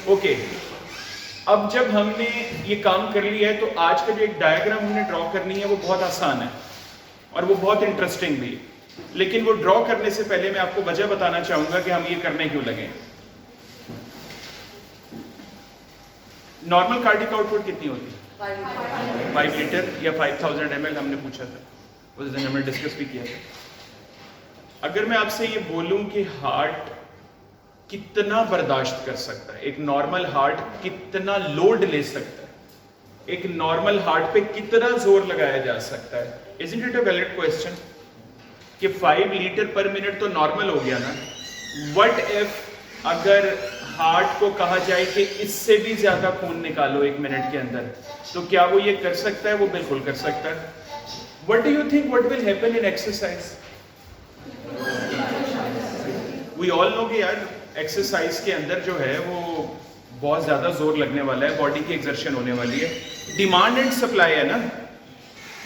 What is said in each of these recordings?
Okay, अब जब हमने ये काम कर लिया है तो आज का जो एक डायग्राम हमने ड्रॉ करनी है वो बहुत आसान है और वो बहुत इंटरेस्टिंग भी है। लेकिन वो ड्रॉ करने से पहले मैं आपको वजह बताना चाहूंगा कि हम ये करने क्यों लगे। नॉर्मल कार्डिक आउटपुट कितनी होती है? 5 लीटर या 5000 ml हमने पूछा था, उस दिन हमने डिस्कस भी किया था। अगर मैं आपसे ये बोलूं कि हार्ट कितना बर्दाश्त कर सकता है, एक नॉर्मल हार्ट कितना लोड ले सकता है, एक नॉर्मल हार्ट पे कितना जोर लगाया जा सकता है, isn't it a valid question कि 5 लीटर पर मिनट तो नॉर्मल हो गया ना। व्हाट इफ अगर हार्ट को कहा जाए कि इससे भी ज्यादा खून निकालो 1 मिनट के अंदर, तो क्या वो ये कर सकता है? वो बिल्कुल कर सकता है। What do you think what will happen in exercise? We all know कि यार एक्सरसाइज के अंदर जो है वो बहुत ज्यादा जोर लगने वाला है, बॉडी की एक्सर्शन होने वाली है, डिमांड एंड सप्लाई है ना।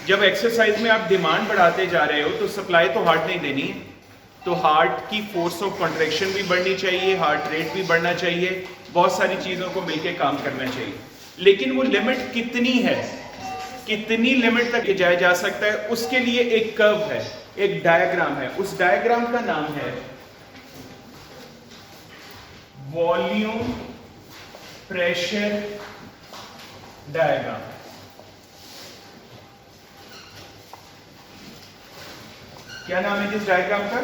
जब एक्सरसाइज में आप डिमांड बढ़ाते जा रहे हो तो सप्लाई तो हार्ट नहीं देनी है, तो हार्ट की फोर्स ऑफ कॉन्ट्रैक्शन भी बढ़नी चाहिए, हार्ट रेट भी बढ़ना चाहिए, बहुत सारी चीजों को मिलकर काम करना चाहिए। लेकिन वो लिमिट कितनी है, कितनी लिमिट तक जाया जा सकता है, उसके लिए एक कर्व है, एक डायग्राम है। उस डायग्राम का नाम है वॉल्यूम प्रेशर डायग्राम। क्या नाम है इस डायग्राम का?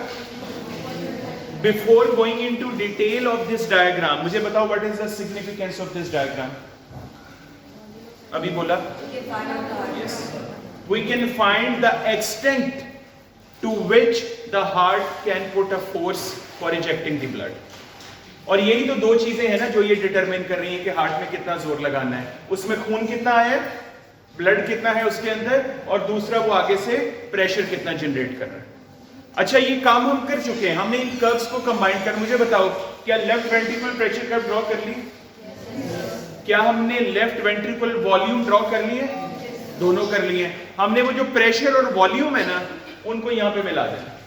Before going into detail of this diagram, मुझे बताओ what is the significance of this diagram? अभी बोला yes, we can find the extent to which the heart can put a force for ejecting the blood. और यही तो दो चीजें हैं ना जो ये डिटरमिन कर रही हैं कि हार्ट में कितना जोर लगाना है, उसमें खून कितना आया, ब्लड कितना है उसके अंदर, और दूसरा वो आगे से प्रेशर कितना जनरेट कर रहा है। अच्छा, ये काम हम कर चुके हैं, हमने इन कर्व्स को कंबाइन कर, मुझे बताओ क्या left ventricular pressure curve draw कर ली? क्या हमने लेफ्ट वेंट्रिकुलर वॉल्यूम ड्रॉ कर लिए? दोनों कर लिए। हमने वो जो प्रेशर और वॉल्यूम है ना, उनको यहां पे मिला देना,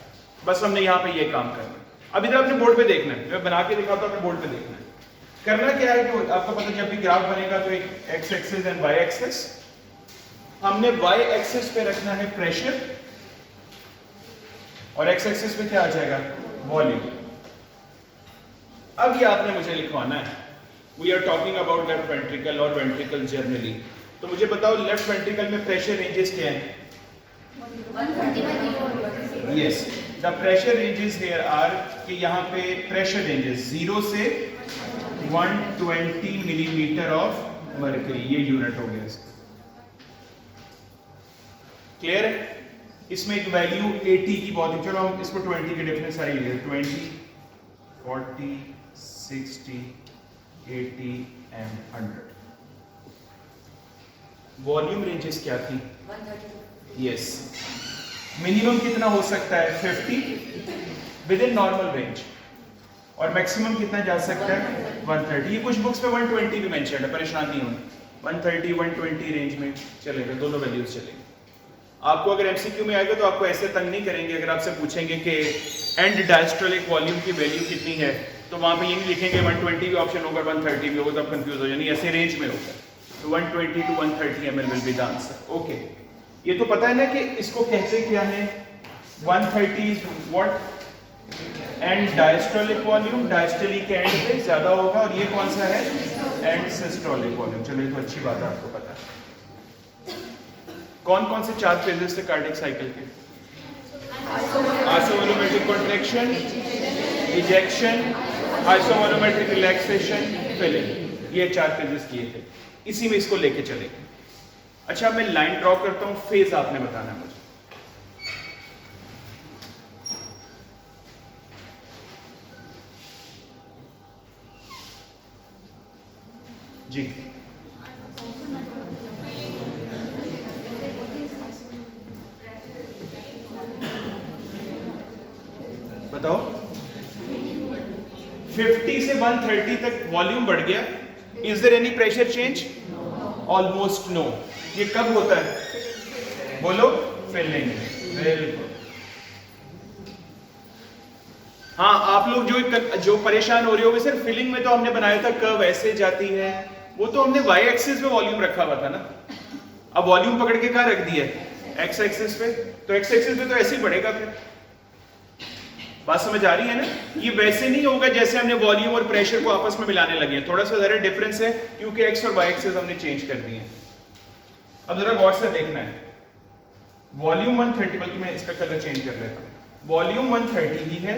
बस हमने यहां पे ये काम करना। अब इधर अपने बोर्ड पे देखना है, मैं बना के दिखाता हूं, अपने बोर्ड पे देखना है। करना क्या है कि आपको पता है जब भी ग्राफ बनेगा तो एक X axis and Y axis, हमने वाई एक्सिस पे रखना है प्रेशर और एक्स एक्सिस पे क्या आ जाएगा? वॉल्यूम। अब ये आपने मुझे लिखवाना है, we are talking about left ventricle और वेंट्रिकल जनरली। तो मुझे बताओ लेफ्ट वेंट्रिकल में प्रेशर रेंजेस क्या हैं? Yes, the pressure ranges here are कि यहां पे प्रेशर रेंजेस 0 से 120 मिलीमीटर ऑफ मर्करी, ये यूनिट हो गया इसका। क्लियर है? इसमें एक वैल्यू 80 की बहुत है, चलो हम इसको 20 के डिफरेंस सारी ले लें, 20, 40, 60, 80 एंड 100। वॉल्यूम रेंजेस क्या थी? 130। यस, मिनिमम कितना हो सकता है? 50 विद इन नॉर्मल रेंज, और मैक्सिमम कितना जा सकता है? 130। ये कुछ बुक्स में 120 भी मेंशन है, परेशान नहीं होना, 130 120 रेंज में चलेगा, दोनों वैल्यूज चलेंगे। आपको अगर एमसीक्यू में आएगा तो आपको ऐसे तंग नहीं करेंगे, अगर आपसे पूछेंगे कि एंड डायस्टोलिक वॉल्यूम की वैल्यू कितनी है, तो वहां पे ये नहीं लिखेंगे 120 भी ऑप्शन होगा, 130 भी होगा, तो आप कंफ्यूज हो जाएंगे, ऐसे रेंज में होगा। तो 120 to 130 ml will be the answer. Okay, ये तो पता है ना कि इसको कहते क्या है? 130 is what? And diastolic volume, diastolic and पे ज्यादा होगा, और ये कौन सा है? And systolic volume. चलो ये तो अच्छी बात है, आपको पता है। कौन कौन से 4 फेजेस थे कार्डियक साइकिल के? आइसोवोलूमेट्रिक कॉन्ट्रैक्शन, इजेक्शन, आइसोवोलूमेट्रिक रिलैक्सेशन, फिलिंग, ये 4 फेजेस किए थे, इसी में इसको लेके चलेंगे। अच्छा, मैं लाइन ड्रॉ करता हूं, फेज आपने बताना है मुझे। जी, बताओ। 50 से 130 तक वॉल्यूम बढ़ गया, is there any pressure change? Almost no. ये कब होता है? बोलो। फिलिंग। बिल्कुल। हाँ, आप लोग जो परेशान हो रहे होगे सर, फिलिंग में तो हमने बनाया था कर्व ऐसे जाती है, वो तो हमने y एक्सिस पे वॉल्यूम रखा हुआ था ना। अब वॉल्यूम पकड़ के कहाँ रख दिया है? x एक्सिस पे। तो x एक्सिस पे तो ऐसे ही बढ़ेगा फिर। बात समझ आ रही है ना? ये वैसे नहीं होगा जैसे हमने वॉल्यूम और प्रेशर को आपस में मिलाने लगे हैं, थोड़ा सा जरा डिफरेंस है क्योंकि x और y एक्सिस हमने चेंज कर दिए हैं। अब जरा गौर से देखना है, वॉल्यूम 130, बल्कि मैं इसका कलर चेंज कर लेता हूं, वॉल्यूम 130 ही है,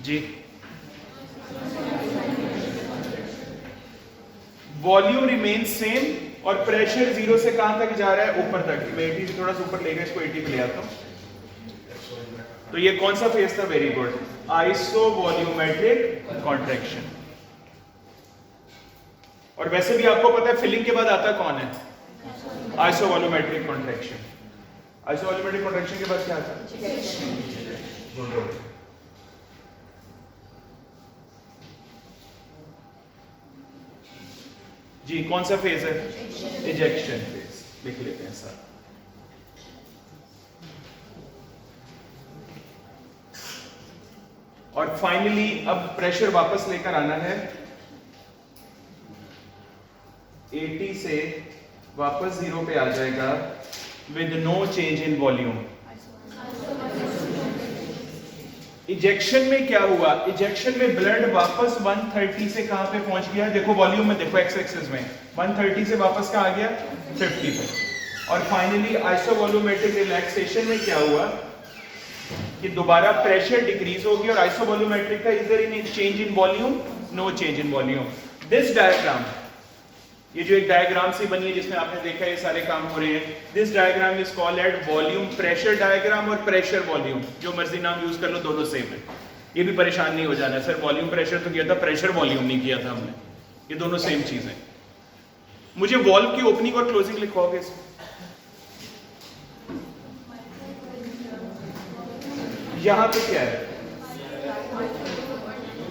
जी वॉल्यूम रिमेन सेम और प्रेशर 0 से कहां तक जा रहा है? ऊपर तक। मैं 80 से थोड़ा सा ऊपर लेकर इसको 80 पे ले आता हूं। तो ये कौन सा फेज था? Very good, iso volumetric contraction. और वैसे भी आपको पता है फिलिंग के बाद आता कौन है? Iso volumetric contraction. Iso volumetric contraction के बाद क्या आता है? जी कौन सा फेज है? Ejection phase. लिख लेते हैं सर। और फाइनली अब प्रेशर वापस लेकर आना है, 80 से वापस 0 पे आ जाएगा with no change in volume. Ejection में क्या हुआ? इजेक्शन में ब्लड वापस 130 से कहां पे पहुंच गया? देखो वॉल्यूम में, देखो एक्स एक्सिस में 130 से वापस कहां आ गया? 50 पे। और फाइनली आइसोवॉल्यूमेट्रिक रिलैक्सेशन में क्या हुआ कि दोबारा प्रेशर डिक्रीज हो गया और आइसोवॉल्यूमेट्रिक का is there any change in volume? No change in volume. This diagram, ये जो एक डायग्राम सी बनी है जिसमें आपने देखा ये सारे काम हो रहे हैं, this diagram is called eight volume pressure diagram और प्रेशर वॉल्यूम। जो मर्जी नाम यूज कर लो, दोनों सेम है। ये भी परेशान नहीं हो जाना सर वॉल्यूम प्रेशर तो किया था, प्रेशर वॉल्यूम नहीं किया था हमने, ये दोनों सेम चीज है। मुझे वॉल्व की ओपनिंग और क्लोजिंग लिखवाओगे इसमें? यहां पे क्या है?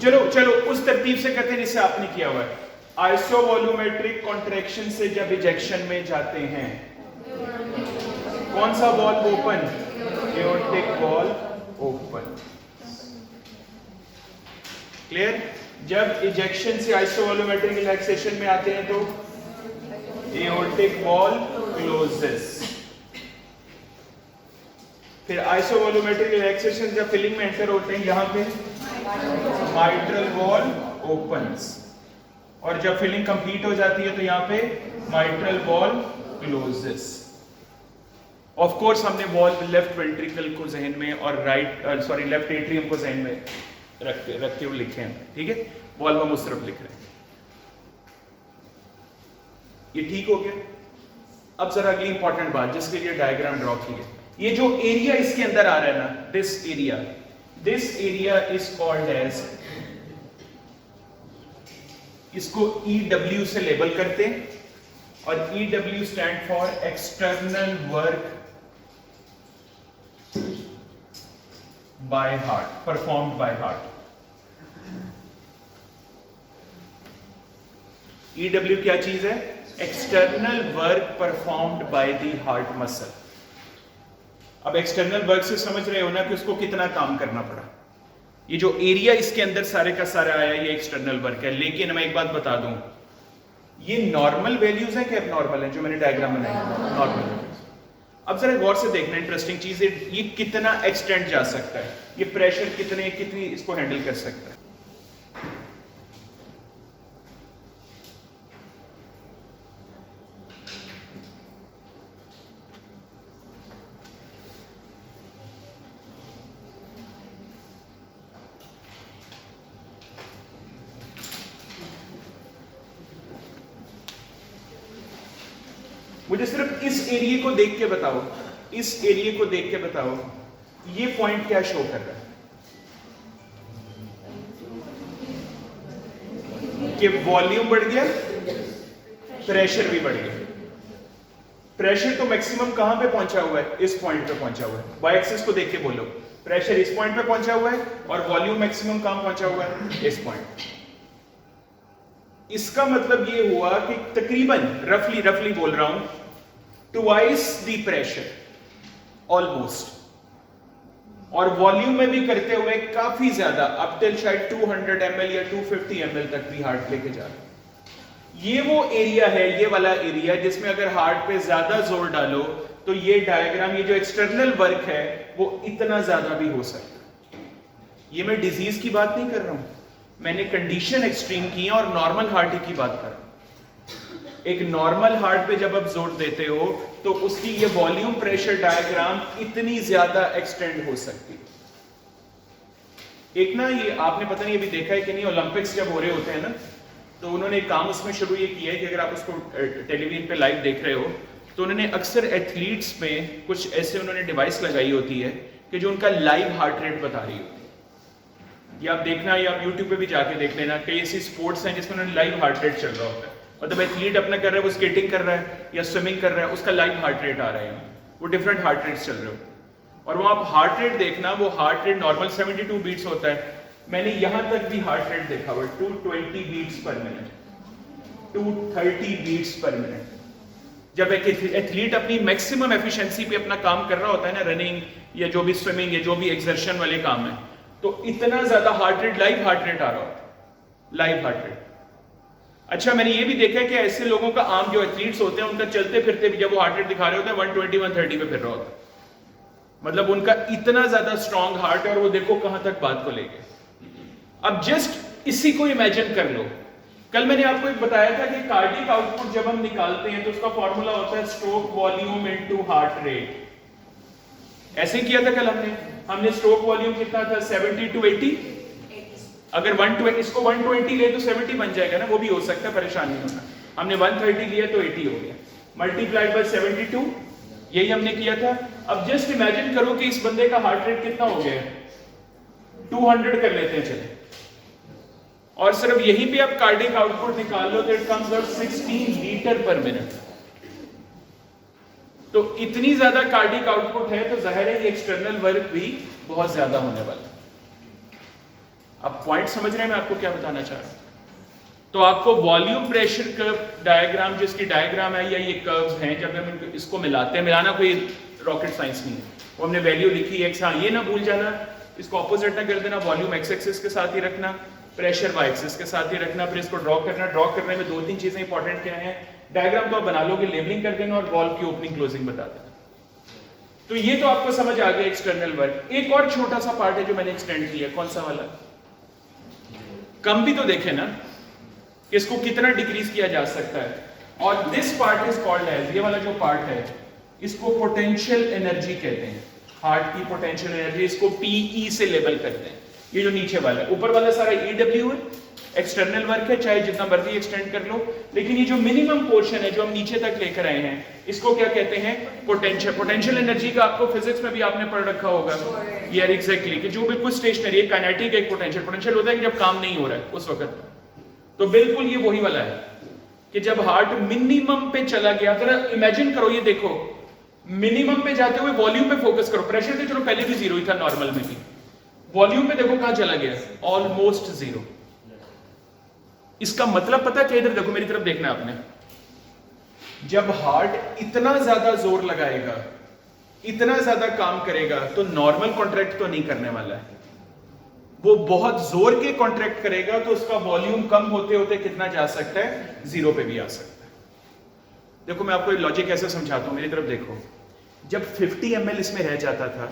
चलो चलो उस तरतीब से करते हैं जिससे आपने किया हुआ है। आइसोवॉल्यूमेट्रिक कॉन्ट्रैक्शन से जब इजेक्शन में जाते हैं, कौन सा valve open? Aortic valve open. Clear? जब इजेक्शन से आइसोवॉल्यूमेट्रिक रिलैक्सेशन में आते हैं तो एओर्टिक वॉल्व क्लोजेस। फिर आइसोवॉल्यूमेट्रिक रिलैक्सेशन जब फिलिंग में एंटर होते हैं, यहां पे माइट्रल वॉल्व ओपन्स। और जब फिलिंग कंप्लीट हो जाती है तो यहां पे mitral valve closes. Of course हमने वॉल्व लेफ्ट वेंट्रिकल को जहन में और लेफ्ट एट्रियम को जहन में रखते हुए लिखे हैं, ठीक है? वॉल्व हम उस तरफ लिख रहे हैं। ये ठीक हो गया। अब जरा अगली इंपॉर्टेंट बात जिसके लिए डायग्राम ड्रॉ की है, ये जो एरिया इसके अंदर आ रहा है ना, this area is called as, इसको EW से लेबल करते हैं और EW stand for external work by heart, performed by heart. EW क्या चीज है? External work performed by the heart muscle. अब एक्सटर्नल वर्क से समझ रहे हो ना कि उसको कितना काम करना पड़ा। ये जो एरिया इसके अंदर सारे का सारा आया, ये एक्सटर्नल वर्क है। लेकिन मैं एक बात बता दूं, ये नॉर्मल वैल्यूज है कि एबनॉर्मल है? जो मैंने डायग्राम बनाया नॉर्मल वैल्यूज। अब जरा गौर से देखना, इंटरेस्टिंग चीज है, ये कितना एक्सटेंड जा सकता है, ये प्रेशर कितनी इसको हैंडल कर सकता है। मुझे सिर्फ इस एरिया को देख के बताओ, इस एरिया को देख के बताओ, ये पॉइंट क्या शो कर रहा है कि वॉल्यूम बढ़ गया, प्रेशर भी बढ़ गया। प्रेशर तो मैक्सिमम कहां पे पहुंचा हुआ है? इस पॉइंट पे पहुंचा हुआ है। वाई एक्सिस को देख के बोलो, प्रेशर इस पॉइंट पे पहुंचा हुआ है और वॉल्यूम मैक्सिमम कहां पहुंचा हुआ है? इस पॉइंट। इसका मतलब ये हुआ कि तकरीबन रफली बोल रहा हूं, ट्वाइस द प्रेशर ऑलमोस्ट, और वॉल्यूम में भी करते हुए काफी ज्यादा, अप टिल शायद 200 ml या 250 ml तक भी हार्ट लेके जा रहा है। ये वो एरिया है, ये वाला एरिया जिसमें अगर हार्ट पे ज्यादा जोर डालो तो ये डायग्राम, ये जो एक्सटर्नल वर्क है वो इतना ज्यादा भी हो सकता है। ये मैं डिजीज की बात नहीं कर रहा हूं, मैंने कंडीशन एक्सट्रीम की है और नॉर्मल हार्ट की बात कर रहा हूं। एक नॉर्मल हार्ट पे जब आप जोर देते हो तो उसकी ये वॉल्यूम प्रेशर डायग्राम इतनी ज्यादा एक्सटेंड हो सकती है। एक ना ये आपने पता नहीं अभी देखा है कि नहीं, ओलंपिक्स जब हो रहे होते हैं ना, तो उन्होंने एक काम उसमें शुरू ये किया है कि अगर आप उसको टेलीविजन पे लाइव देख रहे हो तो उन्होंने अक्सर एथलीट्स में कुछ ऐसे उन्होंने डिवाइस लगाई होती है कि जो उनका लाइव हार्ट रेट बता रही होती है। ये आप देखना, या आप यूट्यूब पे भी जाके देख लेना, कई ऐसी स्पोर्ट्स हैं जिसमें उन्होंने लाइव हार्ट रेट चल रहा होता है। मतलब एथलीट अपना कर रहा है, वो स्केटिंग कर रहा है या स्विमिंग कर रहा है, उसका लाइव हार्ट रेट आ रहा है, वो डिफरेंट हार्ट रेट्स चल रहे हो। और वो आप हार्ट रेट देखना, वो हार्ट रेट नॉर्मल 72 बीट्स होता है, मैंने यहां तक भी हार्ट रेट देखा हुआ 220 बीट्स पर मिनट, 230 बीट्स पर मिनट। जब एक एथलीट अपनी मैक्सिमम एफिशिएंसी पे अपना काम कर रहा होता है ना, रनिंग या जो भी स्विमिंग या जो भी एक्सर्शन वाले काम है, तो इतना ज्यादा heart rate, live heart rate आ रहा होता है, लाइव हार्ट रेट। अच्छा, मैंने ये भी देखा है कि ऐसे लोगों का आम जो एथलीट्स होते हैं उनका चलते फिरते भी जब वो हार्ट रेट दिखा रहे होते हैं 120 130 पे फिर रहा होता है। मतलब उनका इतना ज्यादा स्ट्रॉन्ग हार्ट है और वो देखो कहां तक बात को ले गए। अब जस्ट इसी को इमेजिन कर लो, कल मैंने आपको एक बताया था कि कार्डिक आउटपुट जब हम निकालते हैं तो उसका फॉर्मूला होता है stroke volume into heart rate. ऐसे ही किया था कल हमने स्ट्रोक वॉल्यूम कितना था 70 to 80, अगर 120 इसको 120 ले तो 70 बन जाएगा ना, वो भी हो सकता है, परेशान नहीं होना। हमने 130 लिया तो 80 हो गया, मल्टीप्लाइड बाय 72, यही हमने किया था। अब जस्ट इमेजिन करो कि इस बंदे का हार्ट रेट कितना हो गया, 200 कर लेते हैं चले, और सिर्फ यहीं पे आप कार्डिक आउटपुट निकाल लो तो इट कम्स आउट 16 लीटर पर मिनट। तो इतनी ज्यादा कार्डिक आउटपुट है तो जाहिर है एक्सटर्नल वर्क भी बहुत ज्यादा होने वाला है। आप पॉइंट समझ रहे हैं मैं आपको क्या बताना चाह रहा हूं? तो आपको वॉल्यूम प्रेशर कर्व डायग्राम, जिसकी डायग्राम है या ये कर्व्स हैं, जब हम इसको मिलाते हैं, मिलाना कोई रॉकेट साइंस नहीं है, वो हमने वैल्यू लिखी है, हाँ ये ना भूल जाना, इसको ऑपोजिट ना कर देना, वॉल्यूम एक्स एक्सिस के साथ ही रखना, प्रेशर वाई एक्सिस के साथ ही रखना, फिर इसको ड्रॉ करना। ड्रॉ करने में 2-3 चीजें इंपॉर्टेंट क्या है, डायग्राम तो आप बना लोगे, लेबलिंग कर देना और वॉल्व की ओपनिंग क्लोजिंग बता देना। तो ये तो आपको समझ आ गया एक्सटर्नल वर्क। एक और छोटा सा पार्ट है जो मैंने एक्सटेंड किया, कौन सा वाला, कम भी तो देखे ना, इसको कितना डिक्रीज किया जा सकता है। और this part is called as, ये वाला जो पार्ट है इसको पोटेंशियल एनर्जी कहते हैं, हार्ट की पोटेंशियल एनर्जी, इसको पीई से लेबल करते हैं। ये जो नीचे वाला है, ऊपर वाला सारा ईडब्ल्यू है, एक्सटर्नल वर्क है, चाहे जितना मर्जी एक्सटेंड कर लो, लेकिन ये जो मिनिमम पोर्शन है जो हम नीचे तक लेकर आए हैं, इसको क्या कहते हैं, पोटेंशियल। पोटेंशियल एनर्जी का आपको फिजिक्स में भी आपने पढ़ रखा होगा यार, एग्जैक्टली, कि जो बिल्कुल स्टेशनरी है, काइनेटिक एक पोटेंशियल। पोटेंशियल होता है कि जब काम नहीं हो रहा है उस वक्त, तो बिल्कुल ये वही वाला है कि जब हार्ट मिनिमम पे चला गया। अगर इमेजिन करो, ये देखो मिनिमम पे जाते हुए वॉल्यूम पे फोकस करो, प्रेशर तो चलो पहले भी जीरो ही था नॉर्मल में भी, वॉल्यूम पे देखो कहां चला गया, ऑलमोस्ट जीरो। इसका मतलब पता क्या, इधर देखो, मेरी तरफ देखना आपने, जब हार्ट इतना ज्यादा जोर लगाएगा, इतना ज्यादा काम करेगा, तो नॉर्मल कॉन्ट्रैक्ट तो नहीं करने वाला है, वो बहुत जोर के कॉन्ट्रैक्ट करेगा, तो उसका वॉल्यूम कम होते होते कितना जा सकता है, जीरो पे भी आ सकता है। देखो मैं आपको लॉजिक ऐसे समझाता हूं, मेरी तरफ देखो, जब 50 ml इसमें रह जाता था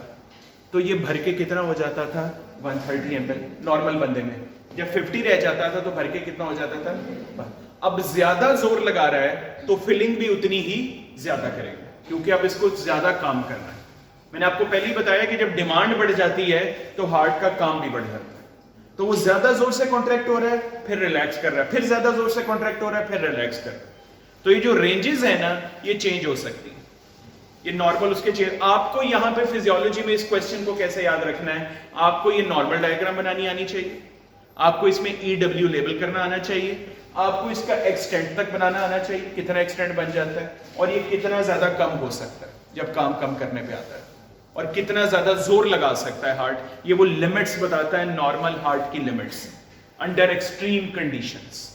तो ये भर के कितना हो जाता था, 130 ml नॉर्मल बंदे में। जब 50 रह जाता था तो भर के कितना हो जाता था। अब ज्यादा जोर लगा रहा है तो फिलिंग भी उतनी ही ज्यादा करेगा, क्योंकि अब इसको ज्यादा काम करना है। मैंने आपको पहले ही बताया कि जब डिमांड बढ़ जाती है तो हार्ट का काम भी बढ़ जाता है। तो वो ज्यादा जोर से कॉन्ट्रैक्ट हो रहा है, फिर रिलैक्स कर रहा है, फिर ज्यादा जोर से कॉन्ट्रैक्ट हो रहा है, फिर रिलैक्स कर रहा है। तो ये जो रेंजेस है ना, ये चेंज हो सकती है, ये नॉर्मल उसके चेंज। आपको यहां पे फिजियोलॉजी में इस क्वेश्चन को कैसे याद रखना है, आपको ये नॉर्मल डायग्राम बनानी आनी चाहिए, आपको इसमें EW लेबल करना आना चाहिए, आपको इसका एक्सटेंट तक बनाना आना चाहिए, कितना एक्सटेंट बन जाता है और ये कितना ज्यादा कम हो सकता है जब काम कम करने पे आता है, और कितना ज्यादा जोर लगा सकता है हार्ट। ये वो लिमिट्स बताता है, नॉर्मल हार्ट की लिमिट्स अंडर एक्सट्रीम कंडीशंस।